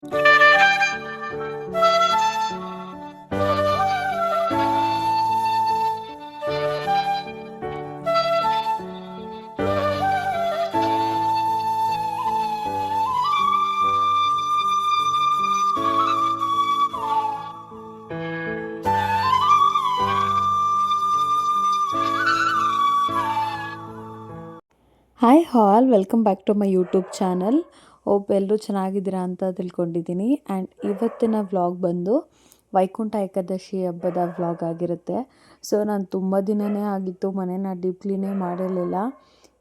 Hi all, welcome back to my YouTube channel. Hope ಎಲ್ಲರೂ ಚೆನ್ನಾಗಿದ್ದೀರಾ ಅಂತ ತಿಳ್ಕೊಂಡಿದ್ದೀನಿ. ಆ್ಯಂಡ್ ಇವತ್ತಿನ ವ್ಲಾಗ್ ಬಂದು ವೈಕುಂಠ ಏಕಾದಶಿ ಹಬ್ಬದ ವ್ಲಾಗ್ ಆಗಿರುತ್ತೆ. ಸೊ ನಾನು ತುಂಬ ದಿನವೇ ಆಗಿತ್ತು ಮನೇನ ಡೀಪ್ ಕ್ಲೀನೇ ಮಾಡಿರಲಿಲ್ಲ.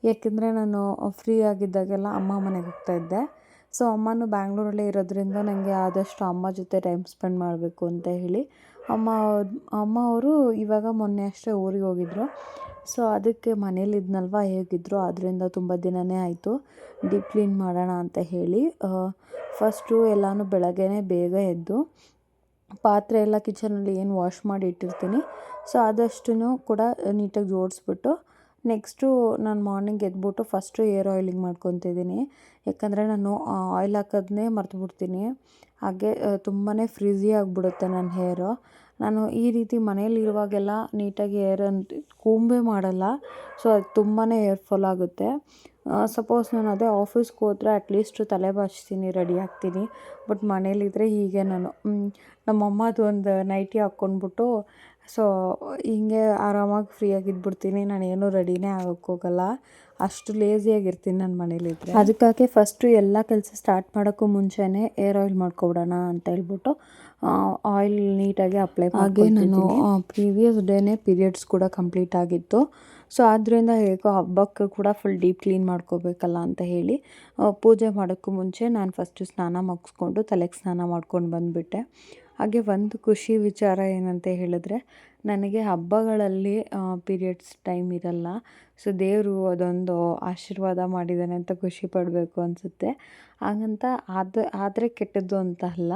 ಯಾಕೆಂದರೆ ನಾನು ಫ್ರೀ ಆಗಿದ್ದಾಗೆಲ್ಲ ಅಮ್ಮ ಮನೆಗೆ ಹೋಗ್ತಾಯಿದ್ದೆ. ಸೊ ಅಮ್ಮನೂ ಬ್ಯಾಂಗ್ಳೂರಲ್ಲೇ ಇರೋದ್ರಿಂದ ನನಗೆ ಆದಷ್ಟು ಅಮ್ಮ ಜೊತೆ ಟೈಮ್ ಸ್ಪೆಂಡ್ ಮಾಡಬೇಕು ಅಂತ ಹೇಳಿ ಅಮ್ಮ ಅವರು ಇವಾಗ ಮೊನ್ನೆ ಅಷ್ಟೇ ಊರಿಗೆ ಹೋಗಿದ್ರು. ಸೊ ಅದಕ್ಕೆ ಮನೇಲಿದ್ನಲ್ವ, ಹೇಗಿದ್ರು ಅದರಿಂದ ತುಂಬ ದಿನವೇ ಆಯಿತು ಡೀಪ್ ಕ್ಲೀನ್ ಮಾಡೋಣ ಅಂತ ಹೇಳಿ. ಫಸ್ಟು ಎಲ್ಲನೂ ಬೆಳಗ್ಗೆನೇ ಬೇಗ ಎದ್ದು ಪಾತ್ರೆ ಎಲ್ಲ ಕಿಚನಲ್ಲಿ ಏನು ವಾಶ್ ಮಾಡಿ ಇಟ್ಟಿರ್ತೀನಿ, ಸೊ ಆದಷ್ಟು ಕೂಡ ನೀಟಾಗಿ ಜೋಡಿಸ್ಬಿಟ್ಟು ನೆಕ್ಸ್ಟು ನಾನು ಮಾರ್ನಿಂಗ್ ಎದ್ಬಿಟ್ಟು ಫಸ್ಟು ಏರ್ ಆಯಿಲಿಂಗ್ ಮಾಡ್ಕೊತಿದ್ದೀನಿ. ಯಾಕಂದರೆ ನಾನು ಆಯಿಲ್ ಹಾಕೋದನ್ನೇ ಮರ್ತುಬಿಡ್ತೀನಿ. ಹಾಗೆ ತುಂಬಾ ಫ್ರಿಝಿ ಆಗಿಬಿಡುತ್ತೆ ನನ್ನ ಹೇರು. ನಾನು ಈ ರೀತಿ ಮನೇಲಿರುವಾಗೆಲ್ಲ ನೀಟಾಗಿ ಕೂಂಬೇ ಮಾಡಲ್ಲ. ಸೊ ಅದು ತುಂಬಾ ಹೇರ್ ಫಾಲ್ ಆಗುತ್ತೆ. ಸಪೋಸ್ ನಾನು ಅದೇ ಆಫೀಸ್ಗೆ ಹೋದರೆ ಅಟ್ಲೀಸ್ಟ್ ತಲೆ ಬಾಚ್ತೀನಿ, ರೆಡಿ ಆಗ್ತೀನಿ. ಬಟ್ ಮನೇಲಿದ್ದರೆ ಹೀಗೆ ನಾನು ನಮ್ಮಮ್ಮದು ಒಂದು ನೈಟಿ ಹಾಕ್ಕೊಂಡ್ಬಿಟ್ಟು ಸೊ ಹೀಗೆ ಆರಾಮಾಗಿ ಫ್ರೀಯಾಗಿದ್ಬಿಡ್ತೀನಿ. ನಾನೇನು ರೆಡಿನೇ ಆಗೋಕ್ಕೋಗಲ್ಲ, ಅಷ್ಟು ಲೇಸಿಯಾಗಿರ್ತೀನಿ ನಾನು ಮನೇಲಿದ್ದರೆ. ಅದಕ್ಕಾಗಿ ಫಸ್ಟು ಎಲ್ಲ ಕೆಲಸ ಸ್ಟಾರ್ಟ್ ಮಾಡೋಕ್ಕೂ ಮುಂಚೆನೇ ಏರ್ ಆಯಿಲ್ ಮಾಡ್ಕೊಬಿಡೋಣ ಅಂತ ಹೇಳ್ಬಿಟ್ಟು ಆಯಿಲ್ ನೀಟಾಗಿ ಅಪ್ಲೈ ಹಾಗೆ ನಾನು ಪ್ರೀವಿಯಸ್ ಡೇನೇ ಪೀರಿಯಡ್ಸ್ ಕೂಡ ಕಂಪ್ಲೀಟ್ ಆಗಿತ್ತು. ಸೊ ಆದ್ದರಿಂದ ಹೇಗೋ ಹಬ್ಬಕ್ಕೆ ಕೂಡ ಫುಲ್ ಡೀಪ್ ಕ್ಲೀನ್ ಮಾಡ್ಕೋಬೇಕಲ್ಲ ಅಂತ ಹೇಳಿ ಪೂಜೆ ಮಾಡೋಕ್ಕೂ ಮುಂಚೆ ನಾನು ಫಸ್ಟು ಸ್ನಾನ ಮುಗಿಸ್ಕೊಂಡು ತಲೆಗೆ ಸ್ನಾನ ಮಾಡ್ಕೊಂಡು ಬಂದುಬಿಟ್ಟೆ. ಹಾಗೆ ಒಂದು ಖುಷಿ ವಿಚಾರ ಏನಂತ ಹೇಳಿದ್ರೆ, ನನಗೆ ಹಬ್ಬಗಳಲ್ಲಿ ಪೀರಿಯಡ್ಸ್ ಟೈಮ್ ಇರಲ್ಲ. ಸೊ ದೇವರು ಅದೊಂದು ಆಶೀರ್ವಾದ ಮಾಡಿದ್ದಾನೆ ಅಂತ ಖುಷಿ ಪಡಬೇಕು ಅನಿಸುತ್ತೆ. ಹಾಗಂತ ಆದರೆ ಕೆಟ್ಟದ್ದು ಅಂತ ಅಲ್ಲ,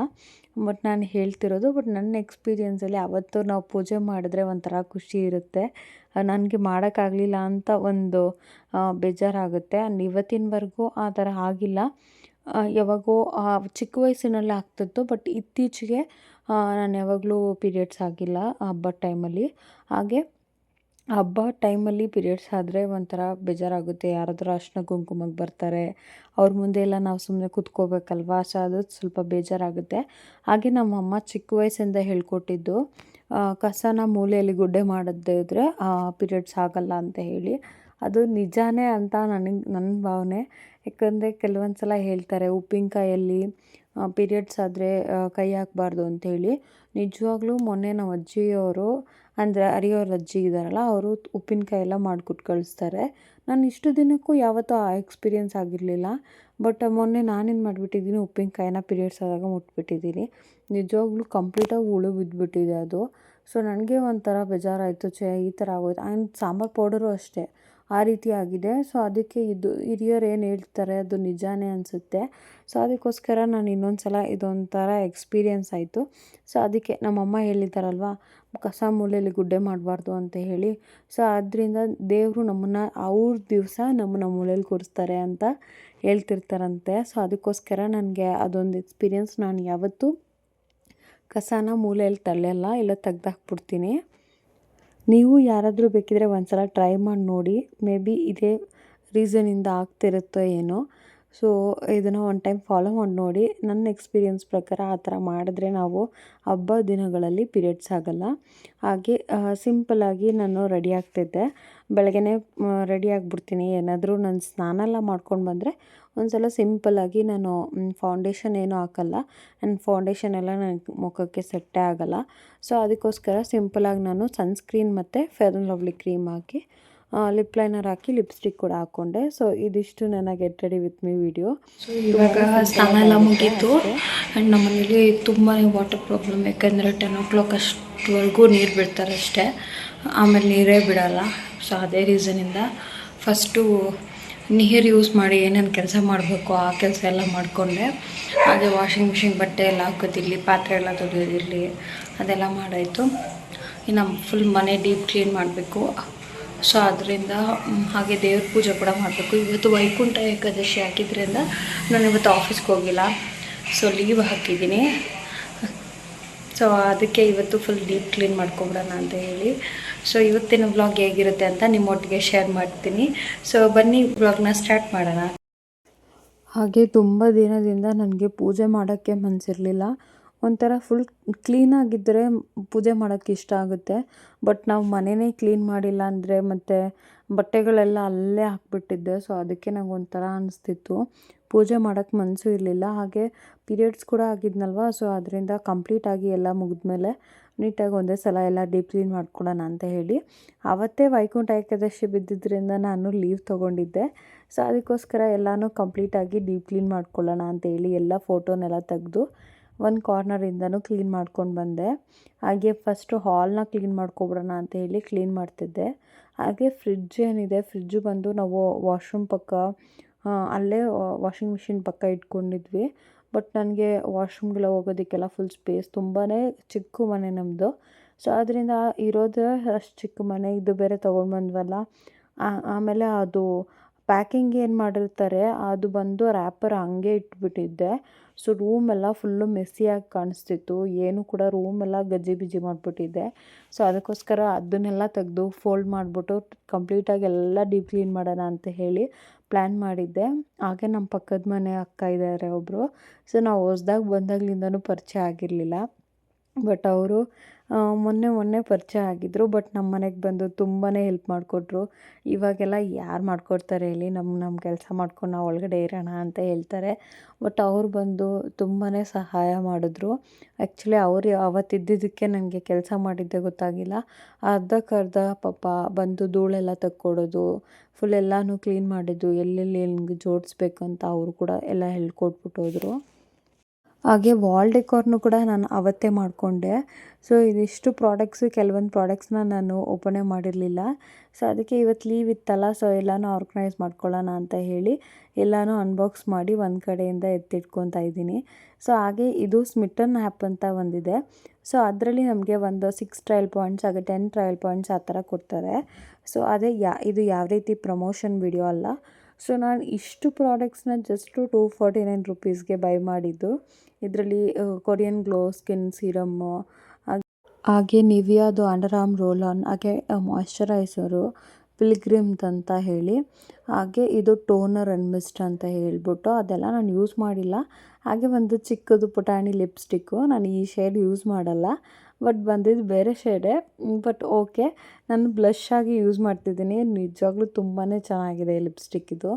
ಬಟ್ ನಾನು ಹೇಳ್ತಿರೋದು. ಬಟ್ ನನ್ನ ಎಕ್ಸ್ಪೀರಿಯೆನ್ಸಲ್ಲಿ ಅವತ್ತು ನಾವು ಪೂಜೆ ಮಾಡಿದ್ರೆ ಒಂಥರ ಖುಷಿ ಇರುತ್ತೆ. ನನಗೆ ಮಾಡೋಕ್ಕಾಗಲಿಲ್ಲ ಅಂತ ಒಂದು ಬೇಜಾರಾಗುತ್ತೆ. ಆ್ಯಂಡ್ ಇವತ್ತಿನವರೆಗೂ ಆ ಥರ ಆಗಿಲ್ಲ. ಯಾವಾಗೋ ಚಿಕ್ಕ ವಯಸ್ಸಿನಲ್ಲಿ ಆಗ್ತಿತ್ತು, ಬಟ್ ಇತ್ತೀಚೆಗೆ ನಾನು ಯಾವಾಗಲೂ ಪೀರಿಯಡ್ಸ್ ಆಗಿಲ್ಲ ಹಬ್ಬದ ಟೈಮಲ್ಲಿ. ಹಾಗೆ ಹಬ್ಬ ಟೈಮಲ್ಲಿ ಪೀರಿಯಡ್ಸ್ ಆದರೆ ಒಂಥರ ಬೇಜಾರಾಗುತ್ತೆ. ಯಾರಾದರೂ ಅರಿಶಿನ ಕುಂಕುಮಕ್ಕೆ ಬರ್ತಾರೆ, ಅವ್ರ ಮುಂದೆ ಎಲ್ಲ ನಾವು ಸುಮ್ಮನೆ ಕೂತ್ಕೋಬೇಕಲ್ವ. ಸೊ ಅದು ಸ್ವಲ್ಪ ಬೇಜಾರಾಗುತ್ತೆ. ಹಾಗೆ ನಮ್ಮಮ್ಮ ಚಿಕ್ಕ ವಯಸ್ಸಿಂದ ಹೇಳ್ಕೊಟ್ಟಿದ್ದು, ಕಸನ ಮೂಲೆಯಲ್ಲಿ ಗುಡ್ಡೆ ಮಾಡದೇ ಇದ್ದರೆ ಪೀರಿಯಡ್ಸ್ ಆಗಲ್ಲ ಅಂತ ಹೇಳಿ. ಅದು ನಿಜಾನೇ ಅಂತ ನನ್ನ ಭಾವನೆ. ಯಾಕಂದರೆ ಕೆಲವೊಂದು ಸಲ ಹೇಳ್ತಾರೆ ಉಪ್ಪಿನಕಾಯಲ್ಲಿ ಪೀರಿಯಡ್ಸ್ ಆದರೆ ಕೈ ಹಾಕಬಾರ್ದು ಅಂಥೇಳಿ. ನಿಜವಾಗ್ಲೂ ಮೊನ್ನೆ ನಮ್ಮ ಅಜ್ಜಿಯವರು, ಅಂದರೆ ಹರಿಯವ್ರ ಅಜ್ಜಿ ಇದ್ದಾರಲ್ಲ, ಅವರು ಉಪ್ಪಿನಕಾಯಿ ಎಲ್ಲ ಮಾಡಿಕೊಟ್ಟು ಕಳಿಸ್ತಾರೆ. ನಾನು ಇಷ್ಟು ದಿನಕ್ಕೂ ಯಾವತ್ತೂ ಆ ಎಕ್ಸ್ಪೀರಿಯೆನ್ಸ್ ಆಗಿರಲಿಲ್ಲ. ಬಟ್ ಮೊನ್ನೆ ನಾನೇನು ಮಾಡಿಬಿಟ್ಟಿದ್ದೀನಿ, ಉಪ್ಪಿನಕಾಯಿನ ಪೀರಿಯಡ್ಸ್ ಆದಾಗ ಮುಟ್ಬಿಟ್ಟಿದ್ದೀನಿ. ನಿಜವಾಗ್ಲೂ ಕಂಪ್ಲೀಟಾಗಿ ಹುಳು ಬಿದ್ದುಬಿಟ್ಟಿದೆ ಅದು. ಸೊ ನನಗೆ ಒಂಥರ ಬೇಜಾರಾಯಿತು, ಈ ಥರ ಆಗೋಯ್ತು. ಆ್ಯಂಡ್ ಸಾಂಬಾರು ಪೌಡರು ಅಷ್ಟೇ ಆ ರೀತಿ ಆಗಿದೆ. ಸೊ ಅದಕ್ಕೆ ಇದು ಹಿರಿಯರು ಏನು ಹೇಳ್ತಾರೆ ಅದು ನಿಜಾನೇ ಅನಿಸುತ್ತೆ. ಸೊ ಅದಕ್ಕೋಸ್ಕರ ನಾನು ಇನ್ನೊಂದು ಸಲ ಇದೊಂಥರ ಎಕ್ಸ್ಪೀರಿಯೆನ್ಸ್ ಆಯಿತು. ಸೊ ಅದಕ್ಕೆ ನಮ್ಮಮ್ಮ ಹೇಳಿದ್ದಾರಲ್ವ, ಕಸ ಮೂಲೆಯಲ್ಲಿ ಗುಡ್ಡೆ ಮಾಡಬಾರ್ದು ಅಂತ ಹೇಳಿ. ಸೊ ಆದ್ದರಿಂದ ದೇವರು ನಮ್ಮನ್ನು ಅವ್ರ ದಿವಸ ನಮ್ಮನ್ನು ಮೂಲೆಯಲ್ಲಿ ಕೂರಿಸ್ತಾರೆ ಅಂತ ಹೇಳ್ತಿರ್ತಾರಂತೆ. ಸೊ ಅದಕ್ಕೋಸ್ಕರ ನನಗೆ ಅದೊಂದು ಎಕ್ಸ್ಪೀರಿಯೆನ್ಸ್. ನಾನು ಯಾವತ್ತೂ ಕಸನ ಮೂಲೆಯಲ್ಲಿ ತಳ್ಳೆಲ್ಲ, ಇಲ್ಲ ತೆಗ್ದಾಕ್ಬಿಡ್ತೀನಿ. ನೀವು ಯಾರಾದರೂ ಬೇಕಿದ್ರೆ ಒಂದು ಸಲ ಟ್ರೈ ಮಾಡಿ ನೋಡಿ. ಮೇ ಬಿ ಇದೇ ರೀಸನಿಂದ ಆಗ್ತಿರುತ್ತೋ ಏನೋ. ಸೊ ಇದನ್ನು ಒನ್ ಟೈಮ್ ಫಾಲೋ ಮಾಡಿ ನೋಡಿ. ನನ್ನ ಎಕ್ಸ್ಪೀರಿಯೆನ್ಸ್ ಪ್ರಕಾರ ಆ ಥರ ಮಾಡಿದ್ರೆ ನಾವು ಹಬ್ಬ ದಿನಗಳಲ್ಲಿ ಪೀರಿಯಡ್ಸ್ ಆಗಲ್ಲ. ಹಾಗೆ ಸಿಂಪಲ್ಲಾಗಿ ನಾನು ರೆಡಿ ಆಗ್ತಿದ್ದೆ. ಬೆಳಗ್ಗೆನೇ ರೆಡಿ ಆಗಿಬಿಡ್ತೀನಿ. ಏನಾದರೂ ನಾನು ಸ್ನಾನ ಎಲ್ಲ ಮಾಡ್ಕೊಂಡು ಬಂದರೆ ಒಂದು ಸಲ ಸಿಂಪಲ್ಲಾಗಿ ನಾನು ಫೌಂಡೇಶನ್ ಏನೂ ಹಾಕಲ್ಲ. ನನ್ನ ಫೌಂಡೇಶನ್ ಎಲ್ಲ ನನಗೆ ಮುಖಕ್ಕೆ ಸೆಟ್ಟೇ ಆಗೋಲ್ಲ. ಸೊ ಅದಕ್ಕೋಸ್ಕರ ಸಿಂಪಲ್ಲಾಗಿ ನಾನು ಸನ್ಸ್ಕ್ರೀನ್ ಮತ್ತು fair and lovely cream hockey lip liner hockey lipstick ಕೂಡ ಹಾಕ್ಕೊಂಡೆ. ಸೊ ಇದಿಷ್ಟು ನನ್ನ get ready with me video. So ಇವಾಗ ಸ್ನಾನ ಎಲ್ಲ ಮುಗೀತು. ಆ್ಯಂಡ್ ನಮ್ಮ ಮನೇಲಿ ತುಂಬಾ ವಾಟರ್ ಪ್ರಾಬ್ಲಮ್. ಯಾಕೆಂದರೆ 10 o'clock ಅಷ್ಟುವರೆಗೂ ನೀರು ಬಿಡ್ತಾರೆ ಅಷ್ಟೇ, ಆಮೇಲೆ ನೀರೇ ಬಿಡೋಲ್ಲ. ಸೊ ಅದೇ ರೀಸನಿಂದ ಫಸ್ಟು ನೀರು ಯೂಸ್ ಮಾಡಿ ಏನೇನು ಕೆಲಸ ಮಾಡಬೇಕು ಆ ಕೆಲಸ ಎಲ್ಲ ಮಾಡಿಕೊಂಡೆ. ಹಾಗೆ ವಾಷಿಂಗ್ ಮಿಷಿನ್ ಬಟ್ಟೆ ಎಲ್ಲ ಹಾಕೋದಿರಲಿ, ಪಾತ್ರೆ ಎಲ್ಲ ತೊಳೆಯೋದಿರಲಿ, ಅದೆಲ್ಲ ಮಾಡಾಯಿತು. ಇನ್ನು ಫುಲ್ ಮನೆ ಡೀಪ್ ಕ್ಲೀನ್ ಮಾಡಬೇಕು. ಸೊ ಅದರಿಂದ ಹಾಗೆ ದೇವ್ರ ಪೂಜೆ ಕೂಡ ಮಾಡಬೇಕು. ಇವತ್ತು ವೈಕುಂಠ ಏಕಾದಶಿ ಆಗಿದ್ದರಿಂದ ನಾನು ಇವತ್ತು ಆಫೀಸ್ಗೆ ಹೋಗಿಲ್ಲ. ಸೊ ಲೀವ್ ಹಾಕಿದ್ದೀನಿ. ಸೊ ಅದಕ್ಕೆ ಇವತ್ತು ಫುಲ್ ಡೀಪ್ ಕ್ಲೀನ್ ಮಾಡ್ಕೊಬಿಡೋಣ ಅಂತ ಹೇಳಿ. ಸೊ ಇವತ್ತಿನ ವ್ಲಾಗ್ ಹೇಗಿರುತ್ತೆ ಅಂತ ನಿಮ್ಮೊಟ್ಟಿಗೆ ಶೇರ್ ಮಾಡ್ತೀನಿ. ಸೊ ಬನ್ನಿ ವ್ಲಾಗ್ನ ಸ್ಟಾರ್ಟ್ ಮಾಡೋಣ. ಹಾಗೆ ತುಂಬ ದಿನದಿಂದ ನನಗೆ ಪೂಜೆ ಮಾಡೋಕ್ಕೆ ಮನಸ್ಸಿರಲಿಲ್ಲ. ಒಂಥರ ಫುಲ್ ಕ್ಲೀನಾಗಿದ್ದರೆ ಪೂಜೆ ಮಾಡೋಕ್ಕೆ ಇಷ್ಟ ಆಗುತ್ತೆ. ಬಟ್ ನಾವು ಮನೆಯೇ ಕ್ಲೀನ್ ಮಾಡಿಲ್ಲ ಅಂದರೆ ಮತ್ತು ಬಟ್ಟೆಗಳೆಲ್ಲ ಅಲ್ಲೇ ಹಾಕ್ಬಿಟ್ಟಿದ್ದೆ. ಸೊ ಅದಕ್ಕೆ ನಂಗೆ ಒಂಥರ ಅನಿಸ್ತಿತ್ತು, ಪೂಜೆ ಮಾಡೋಕ್ಕೆ ಮನಸ್ಸು ಇರಲಿಲ್ಲ. ಹಾಗೆ ಪೀರಿಯಡ್ಸ್ ಕೂಡ ಆಗಿದ್ನಲ್ವ, ಸೊ ಅದರಿಂದ ಕಂಪ್ಲೀಟಾಗಿ ಎಲ್ಲ ಮುಗಿದ್ಮೇಲೆ ನೀಟಾಗಿ ಒಂದೇ ಸಲ ಎಲ್ಲ ಡೀಪ್ ಕ್ಲೀನ್ ಮಾಡ್ಕೊಳ್ಳೋಣ ಅಂತ ಹೇಳಿ ಆವತ್ತೇ ವೈಕುಂಠ ಏಕಾದಶಿ ಬಿದ್ದಿದ್ದರಿಂದ ನಾನು ಲೀವ್ ತೊಗೊಂಡಿದ್ದೆ. ಸೊ ಅದಕ್ಕೋಸ್ಕರ ಎಲ್ಲನೂ ಕಂಪ್ಲೀಟಾಗಿ ಡೀಪ್ ಕ್ಲೀನ್ ಮಾಡ್ಕೊಳ್ಳೋಣ ಅಂತೇಳಿ ಎಲ್ಲ ಫೋಟೋನೆಲ್ಲ ತೆಗೆದು ಒಂದು ಕಾರ್ನರಿಂದನೂ ಕ್ಲೀನ್ ಮಾಡ್ಕೊಂಡು ಬಂದೆ. ಹಾಗೆ ಫಸ್ಟು ಹಾಲ್ನ ಕ್ಲೀನ್ ಮಾಡ್ಕೊಬಿಡೋಣ ಅಂತ ಹೇಳಿ ಕ್ಲೀನ್ ಮಾಡ್ತಿದ್ದೆ. ಹಾಗೆ ಫ್ರಿಡ್ಜ್ ಏನಿದೆ, ಫ್ರಿಡ್ಜು ಬಂದು ನಾವು ವಾಶ್ರೂಮ್ ಪಕ್ಕ ಅಲ್ಲೇ ವಾಷಿಂಗ್ ಮಿಷಿನ್ ಪಕ್ಕ ಇಟ್ಕೊಂಡಿದ್ವಿ. ಬಟ್ ನನಗೆ ವಾಶ್ರೂಮ್ಗೆಲ್ಲ ಹೋಗೋದಕ್ಕೆಲ್ಲ ಫುಲ್ ಸ್ಪೇಸ್, ತುಂಬಾ ಚಿಕ್ಕ ಮನೆ ನಮ್ಮದು. ಸೊ ಅದರಿಂದ ಇರೋದು ಅಷ್ಟು ಚಿಕ್ಕ ಮನೆ, ಇದು ಬೇರೆ ತೊಗೊಂಡು ಬಂದ್ವಲ್ಲ. ಆಮೇಲೆ ಅದು ಪ್ಯಾಕಿಂಗ್ ಏನು ಮಾಡಿರ್ತಾರೆ ಅದು ಬಂದು ರ್ಯಾಪರ್ ಹಂಗೆ ಇಟ್ಬಿಟ್ಟಿದ್ದೆ. ಸೊ ರೂಮೆಲ್ಲ ಫುಲ್ಲು ಮೆಸ್ಸಿಯಾಗಿ ಕಾಣಿಸ್ತಿತ್ತು, ಏನು ಕೂಡ ರೂಮೆಲ್ಲ ಗಜ್ಜಿ ಬಿಜ್ಜಿ ಮಾಡಿಬಿಟ್ಟಿದ್ದೆ. ಸೊ ಅದಕ್ಕೋಸ್ಕರ ಅದನ್ನೆಲ್ಲ ತೆಗೆದು ಫೋಲ್ಡ್ ಮಾಡಿಬಿಟ್ಟು ಕಂಪ್ಲೀಟಾಗಿ ಎಲ್ಲ ಡೀಪ್ ಕ್ಲೀನ್ ಮಾಡೋಣ ಅಂತ ಹೇಳಿ ಪ್ಲ್ಯಾನ್ ಮಾಡಿದ್ದೆ. ಹಾಗೆ ನಮ್ಮ ಪಕ್ಕದ ಮನೆ ಅಕ್ಕ ಇದ್ದಾರೆ ಒಬ್ಬರು. ಸೊ ನಾವು ಹೊಸ್ದಾಗಿ ಬಂದಾಗ್ಲಿಂದನೂ ಪರಿಚಯ ಆಗಿರಲಿಲ್ಲ. ಬಟ್ ಅವರು ಮೊನ್ನೆ ಪರಿಚಯ ಆಗಿದ್ದರು. ಬಟ್ ನಮ್ಮ ಮನೆಗೆ ಬಂದು ತುಂಬಾ ಹೆಲ್ಪ್ ಮಾಡಿಕೊಟ್ರು. ಇವಾಗೆಲ್ಲ ಯಾರು ಮಾಡಿಕೊಡ್ತಾರೆ ಹೇಳಿ, ನಮ್ಮ ಕೆಲಸ ಮಾಡ್ಕೊಂಡು ನಾವು ಒಳಗಡೆ ಇರೋಣ ಅಂತ ಹೇಳ್ತಾರೆ. ಬಟ್ ಅವ್ರು ಬಂದು ತುಂಬಾ ಸಹಾಯ ಮಾಡಿದ್ರು. ಆ್ಯಕ್ಚುಲಿ ಅವರು ಅವತ್ತಿದ್ದಕ್ಕೆ ನನಗೆ ಕೆಲಸ ಮಾಡಿದ್ದೇ ಗೊತ್ತಾಗಿಲ್ಲ. ಅರ್ಧಕ್ಕರ್ಧ ಪಾಪ ಬಂದು ಧೂಳೆಲ್ಲ ತಕ್ಕೊಡೋದು, ಫುಲ್ ಎಲ್ಲನೂ ಕ್ಲೀನ್ ಮಾಡಿದ್ದು, ಎಲ್ಲೆಲ್ಲಿ ಹೆಂಗೆ ಜೋಡಿಸ್ಬೇಕು ಅಂತ ಅವರು ಕೂಡ ಎಲ್ಲ ಹೇಳ್ಕೊಟ್ಬಿಟ್ಟು ಹೋದರು. ಹಾಗೆ ವಾಲ್ ಡೆಕೋರ್ನು ಕೂಡ ನಾನು ಅವತ್ತೇ ಮಾಡಿಕೊಂಡೆ. ಸೊ ಇದಿಷ್ಟು ಕೆಲವೊಂದು ಪ್ರಾಡಕ್ಟ್ಸ್ನ ನಾನು ಓಪನೇ ಮಾಡಿರಲಿಲ್ಲ. ಸೊ ಅದಕ್ಕೆ ಇವತ್ತು ಲೀವ್ ಇತ್ತಲ್ಲ, ಸೊ ಎಲ್ಲನೂ ಆರ್ಗನೈಸ್ ಮಾಡ್ಕೊಳ್ಳೋಣ ಅಂತ ಹೇಳಿ ಎಲ್ಲನೂ ಅನ್ಬಾಕ್ಸ್ ಮಾಡಿ ಒಂದು ಕಡೆಯಿಂದ ಎತ್ತಿಟ್ಕೊತಾ ಇದ್ದೀನಿ. ಸೊ ಹಾಗೆ ಇದು ಸ್ಮಿಟನ್ ಆ್ಯಪ್ ಅಂತ ಒಂದಿದೆ. ಸೊ ಅದರಲ್ಲಿ ನಮಗೆ ಒಂದು 6 ಟ್ರಯಲ್ ಪಾಯಿಂಟ್ಸ್ ಹಾಗೆ 10 ಟ್ರಯಲ್ ಪಾಯಿಂಟ್ಸ್ ಆ ಥರ ಕೊಡ್ತಾರೆ. ಸೊ ಅದೇ ಇದು ಯಾವ ರೀತಿ ಪ್ರಮೋಷನ್ ವಿಡಿಯೋ ಅಲ್ಲ. ಸೊ ನಾನು ಇಷ್ಟು ಪ್ರಾಡಕ್ಟ್ಸ್ನ ಜಸ್ಟು 249 ರುಪೀಸ್ಗೆ ಬೈ ಮಾಡಿದ್ದು. ಇದರಲ್ಲಿ ಕೊರಿಯನ್ ಗ್ಲೋ ಸ್ಕಿನ್ ಸೀರಮ್ಮು, ಹಾಗೆ ನಿವಿಯಾದು ಅಂಡರ್ ಆರ್ಮ್ ರೋಲ್ ಆನ್, ಹಾಗೆ ಮಾಯ್ಶ್ಚರೈಸರು ಪಿಲ್ಗ್ರಿಮ್ಸ್ ಅಂತ ಹೇಳಿ, ಹಾಗೆ ಇದು ಟೋನರ್ ಆ್ಯಂಡ್ ಮಿಸ್ಟ್ ಅಂತ ಹೇಳ್ಬಿಟ್ಟು ಅದೆಲ್ಲ ನಾನು ಯೂಸ್ ಮಾಡಿಲ್ಲ. ಹಾಗೆ ಒಂದು ಚಿಕ್ಕದು ಪುಟಾಣಿ ಲಿಪ್ಸ್ಟಿಕ್ಕು, ನಾನು ಈ ಶೇಡ್ ಯೂಸ್ ಮಾಡಲ್ಲ. ಬಟ್ ಬಂದಿದ್ದು ಬೇರೆ ಶೇಡೇ. ಬಟ್ ಓಕೆ, ನಾನು ಬ್ಲಷ್ ಆಗಿ ಯೂಸ್ ಮಾಡ್ತಿದ್ದೀನಿ. ನಿಜವಾಗ್ಲೂ ತುಂಬಾ ಚೆನ್ನಾಗಿದೆ ಲಿಪ್ಸ್ಟಿಕ್ ಇದು.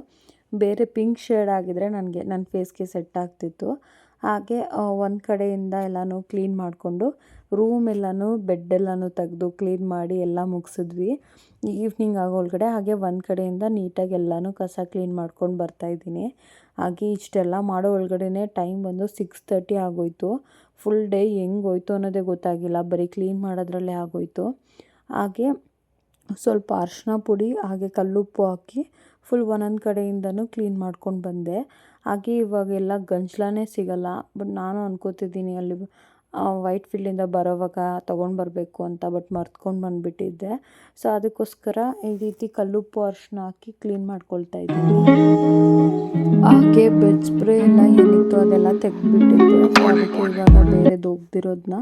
ಬೇರೆ ಪಿಂಕ್ ಶೇಡ್ ಆಗಿದ್ರೆ ನನಗೆ ನನ್ನ ಫೇಸ್ಗೆ ಸೆಟ್ ಆಗ್ತಿತ್ತು. ಹಾಗೆ ಒಂದು ಕಡೆಯಿಂದ ಎಲ್ಲನೂ ಕ್ಲೀನ್ ಮಾಡಿಕೊಂಡು ರೂಮ್ ಎಲ್ಲನೂ ಬೆಡ್ಡೆಲ್ಲನೂ ತೆಗೆದು ಕ್ಲೀನ್ ಮಾಡಿ ಎಲ್ಲ ಮುಗಿಸಿದ್ವಿ ಈವ್ನಿಂಗ್ ಆಗೋಳಗಡೆ. ಹಾಗೆ ಒಂದು ಕಡೆಯಿಂದ ನೀಟಾಗಿ ಎಲ್ಲನೂ ಕಸ ಕ್ಲೀನ್ ಮಾಡ್ಕೊಂಡು ಬರ್ತಾಯಿದ್ದೀನಿ. ಹಾಗೆ ಇಷ್ಟೆಲ್ಲ ಮಾಡೋ ಒಳಗಡೆ ಟೈಮ್ ಬಂದು 6:30 ಆಗೋಯಿತು. ಫುಲ್ ಡೇ ಹೆಂಗೆ ಹೋಯ್ತು ಅನ್ನೋದೇ ಗೊತ್ತಾಗಿಲ್ಲ, ಬರೀ ಕ್ಲೀನ್ ಮಾಡೋದ್ರಲ್ಲೇ ಆಗೋಯಿತು. ಹಾಗೆ ಸ್ವಲ್ಪ ಅರಿಶಿನ ಪುಡಿ ಹಾಗೆ ಕಲ್ಲುಪ್ಪು ಹಾಕಿ ಫುಲ್ ಒಂದೊಂದು ಕಡೆಯಿಂದನೂ ಕ್ಲೀನ್ ಮಾಡ್ಕೊಂಡು ಬಂದೆ. ಹಾಗೆ ಇವಾಗೆಲ್ಲ ಗಂಜಲನೇ ಸಿಗಲ್ಲ. ಬಟ್ ನಾನು ಅನ್ಕೋತಿದ್ದೀನಿ ಅಲ್ಲಿ ವೈಟ್ ಫೀಲ್ಡಿಂದ ಬರೋವಾಗ ತೊಗೊಂಡು ಬರಬೇಕು ಅಂತ, ಬಟ್ ಮರ್ತ್ಕೊಂಡು ಬಂದುಬಿಟ್ಟಿದ್ದೆ. ಸೊ ಅದಕ್ಕೋಸ್ಕರ ಈ ರೀತಿ ಕಲ್ಲುಪ್ಪು ಅರಿಶಿನ ಹಾಕಿ ಕ್ಲೀನ್ ಮಾಡ್ಕೊಳ್ತಾ ಇದ್ದೀನಿ. ಹಾಗೆ ಬೆಡ್ ಸ್ಪ್ರೇ ಎಲ್ಲ ಏನಿತ್ತು ಅದೆಲ್ಲ ತೆಗೆದುಬಿಟ್ಟಿದ್ದೆ. ಸೊ ಅದಕ್ಕೆ ಇವಾಗ ಬೇರೆದು ಹೋಗ್ದಿರೋದನ್ನ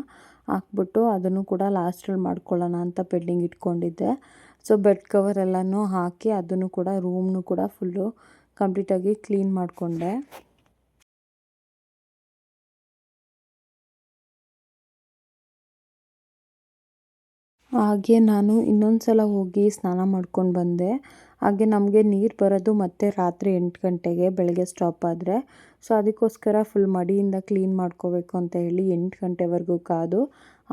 ಹಾಕ್ಬಿಟ್ಟು ಅದನ್ನು ಕೂಡ ಲಾಸ್ಟಲ್ಲಿ ಮಾಡ್ಕೊಳ್ಳೋಣ ಅಂತ ಪೆಂಡಿಂಗ್ ಇಟ್ಕೊಂಡಿದ್ದೆ. ಸೊ ಬೆಡ್ ಕವರ್ ಎಲ್ಲನೂ ಹಾಕಿ ಅದನ್ನು ಕೂಡ ರೂಮ್ನು ಕೂಡ ಫುಲ್ಲು ಕಂಪ್ಲೀಟಾಗಿ ಕ್ಲೀನ್ ಮಾಡಿಕೊಂಡೆ. ಹಾಗೆ ನಾನು ಇನ್ನೊಂದು ಸಲ ಹೋಗಿ ಸ್ನಾನ ಮಾಡ್ಕೊಂಡು ಬಂದೆ. ಹಾಗೆ ನಮಗೆ ನೀರು ಬರೋದು ಮತ್ತೆ ರಾತ್ರಿ 8 ಗಂಟೆಗೆ, ಬೆಳಗ್ಗೆ ಸ್ಟಾಪ್ ಆದರೆ. ಸೊ ಅದಕ್ಕೋಸ್ಕರ ಫುಲ್ ಮಡಿಯಿಂದ ಕ್ಲೀನ್ ಮಾಡ್ಕೋಬೇಕು ಅಂತ ಹೇಳಿ 8 ಗಂಟೆವರೆಗೂ ಕಾದು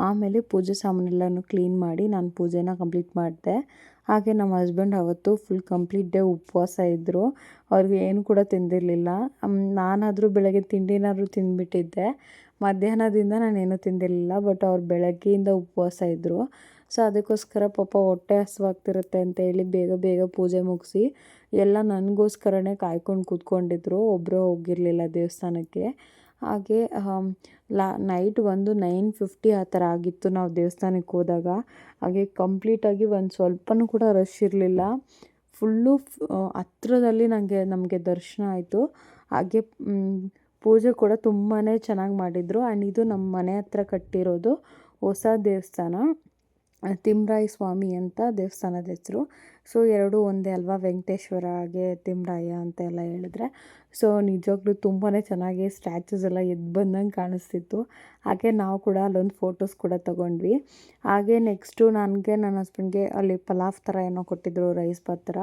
ಆಮೇಲೆ ಪೂಜೆ ಸಾಮಾನೆಲ್ಲನೂ ಕ್ಲೀನ್ ಮಾಡಿ ನಾನು ಪೂಜೆನ ಕಂಪ್ಲೀಟ್ ಮಾಡಿದೆ. ಹಾಗೆ ನಮ್ಮ ಹಸ್ಬೆಂಡ್ ಅವತ್ತು ಫುಲ್ ಕಂಪ್ಲೀಟ್ ಡೇ ಉಪವಾಸ ಇದ್ದರು. ಅವ್ರಿಗೆ ಏನು ಕೂಡ ತಿಂದಿರಲಿಲ್ಲ. ನಾನಾದರೂ ಬೆಳಗ್ಗೆ ತಿಂಡಿನಾದರೂ ತಿಂದುಬಿಟ್ಟಿದ್ದೆ. ಮಧ್ಯಾಹ್ನದಿಂದ ನಾನೇನು ತಿಂದಿರಲಿಲ್ಲ. ಬಟ್ ಅವ್ರು ಬೆಳಗ್ಗೆಯಿಂದ ಉಪವಾಸ ಇದ್ದರು. ಸೊ ಅದಕ್ಕೋಸ್ಕರ ಪಾಪ ಹೊಟ್ಟೆ ಹಸಿವಾಗ್ತಿರುತ್ತೆ ಅಂತ ಹೇಳಿ ಬೇಗ ಬೇಗ ಪೂಜೆ ಮುಗಿಸಿ ಎಲ್ಲ ನನಗೋಸ್ಕರನೇ ಕಾಯ್ಕೊಂಡು ಕೂತ್ಕೊಂಡಿದ್ರು. ಒಬ್ಬರೇ ಹೋಗಿರಲಿಲ್ಲ ದೇವಸ್ಥಾನಕ್ಕೆ. ಹಾಗೆ ನೈಟ್ ಒಂದು 9:50 ಆ ಥರ ಆಗಿತ್ತು ನಾವು ದೇವಸ್ಥಾನಕ್ಕೆ ಹೋದಾಗ. ಹಾಗೆ ಕಂಪ್ಲೀಟಾಗಿ ಒಂದು ಸ್ವಲ್ಪನೂ ಕೂಡ ರಶ್ ಇರಲಿಲ್ಲ. ಫುಲ್ಲು ಹತ್ರದಲ್ಲಿ ನಮಗೆ ದರ್ಶನ ಆಯಿತು. ಹಾಗೆ ಪೂಜೆ ಕೂಡ ತುಂಬಾ ಚೆನ್ನಾಗಿ ಮಾಡಿದರು. ಆ್ಯಂಡ್ ಇದು ನಮ್ಮ ಮನೆ ಹತ್ರ ಕಟ್ಟಿರೋದು ಹೊಸ ದೇವಸ್ಥಾನ, ತಿಮ್ಮರಾಯ ಸ್ವಾಮಿ ಅಂತ ದೇವಸ್ಥಾನದ ಹೆಸರು. ಸೊ ಎರಡೂ ಒಂದೇ ಅಲ್ವಾ, ವೆಂಕಟೇಶ್ವರ ಹಾಗೆ ತಿಮ್ಮರಾಯ ಅಂತ ಎಲ್ಲ ಹೇಳಿದ್ರೆ. ಸೊ ನಿಜವಾಗ್ಲೂ ತುಂಬಾ ಚೆನ್ನಾಗಿ ಸ್ಟ್ಯಾಚುಸ್ ಎಲ್ಲ ಎದ್ದು ಬಂದಂಗೆ ಕಾಣಿಸ್ತಿತ್ತು. ಹಾಗೆ ನಾವು ಕೂಡ ಅಲ್ಲೊಂದು ಫೋಟೋಸ್ ಕೂಡ ತೊಗೊಂಡ್ವಿ. ಹಾಗೆ ನೆಕ್ಸ್ಟು ನನಗೆ ನನ್ನ ಹಸ್ಬೆಂಡ್ಗೆ ಅಲ್ಲಿ ಪಲಾವ್ ಥರ ಏನೋ ಕೊಟ್ಟಿದ್ದರು, ರೈಸ್ ಬಾತ್ ಥರ.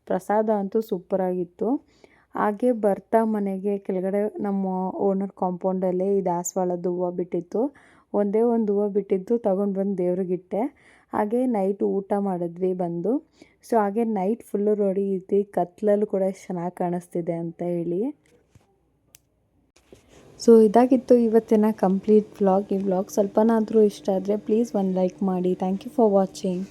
ಪ್ರಸಾದ ಅಂತೂ ಸೂಪರಾಗಿತ್ತು. ಹಾಗೆ ಬರ್ತಾ ಮನೆಗೆ ಕೆಳಗಡೆ ನಮ್ಮ ಓನರ್ ಕಾಂಪೌಂಡಲ್ಲೇ ಈ ದಾಸವಾಳದ ಹೂವು ಬಿಟ್ಟಿತ್ತು. ಒಂದೇ ಒಂದು ಹೂವು ಬಿಟ್ಟಿದ್ದು ತಗೊಂಡು ಬಂದು ದೇವ್ರಿಗಿಟ್ಟೆ. ಹಾಗೆ ನೈಟ್ ಊಟ ಮಾಡಿದ್ವಿ ಬಂದು. ಸೊ ಹಾಗೆ ನೈಟ್ ಫುಲ್ಲು ನೋಡಿ ಇತ್ತು, ಕತ್ಲಲ್ಲೂ ಕೂಡ ಎಷ್ಟು ಚೆನ್ನಾಗಿ ಕಾಣಿಸ್ತಿದೆ ಅಂತ ಹೇಳಿ. ಸೊ ಇದಾಗಿತ್ತು ಇವತ್ತಿನ ಕಂಪ್ಲೀಟ್ ವ್ಲಾಗ್. ಈ ವ್ಲಾಗ್ ಸ್ವಲ್ಪನಾದರೂ ಇಷ್ಟ ಆದರೆ ಪ್ಲೀಸ್ ಒಂದು ಲೈಕ್ ಮಾಡಿ. Thank you for watching.